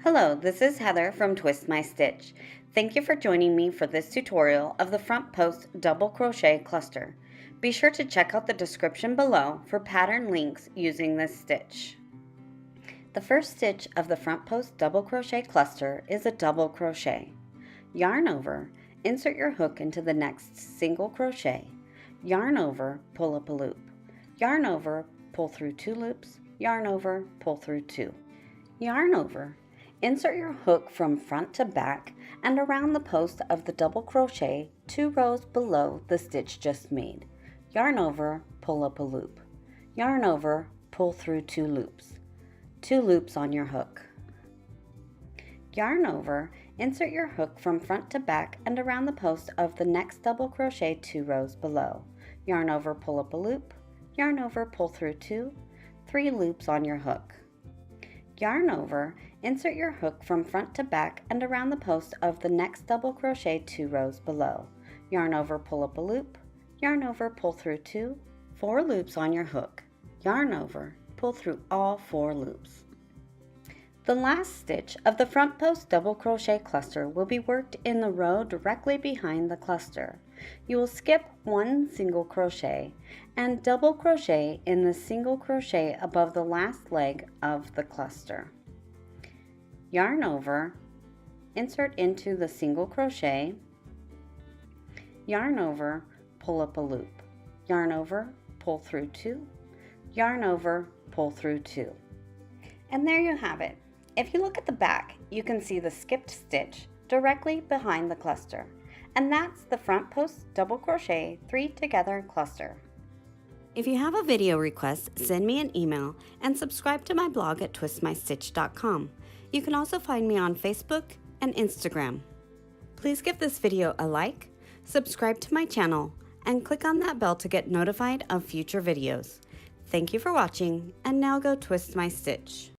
Hello, this is Heather from Twist My Stitch. Thank you for joining me for this tutorial of the front post double crochet cluster. Be sure to check out the description below for pattern links using this stitch. The first stitch of the front post double crochet cluster is a double crochet. Yarn over, insert your hook into the next single crochet. Yarn over, pull up a loop. Yarn over, pull through 2 loops. Yarn over, pull through 2. Yarn over, insert your hook from front to back and around the post of the double crochet 2 rows below the stitch just made. Yarn over, pull up a loop. Yarn over, pull through 2 loops. 2 loops on your hook. Yarn over, insert your hook from front to back and around the post of the next double crochet 2 rows below. Yarn over, pull up a loop. Yarn over, pull through 2. 3 loops on your hook. Yarn over, insert your hook from front to back and around the post of the next double crochet 2 rows below. Yarn over, pull up a loop. Yarn over, pull through 2. 4 loops on your hook. Yarn over, pull through all 4 loops. The last stitch of the front post double crochet cluster will be worked in the row directly behind the cluster. You will skip 1 single crochet and double crochet in the single crochet above the last leg of the cluster. Yarn over, insert into the single crochet, yarn over, pull up a loop, yarn over, pull through 2, yarn over, pull through 2. And there you have it. If you look at the back, you can see the skipped stitch directly behind the cluster. And that's the front post double crochet 3 together cluster. If you have a video request, send me an email and subscribe to my blog at twistmystitch.com. You can also find me on Facebook and Instagram. Please give this video a like, subscribe to my channel, and click on that bell to get notified of future videos. Thank you for watching, and now go twist my stitch.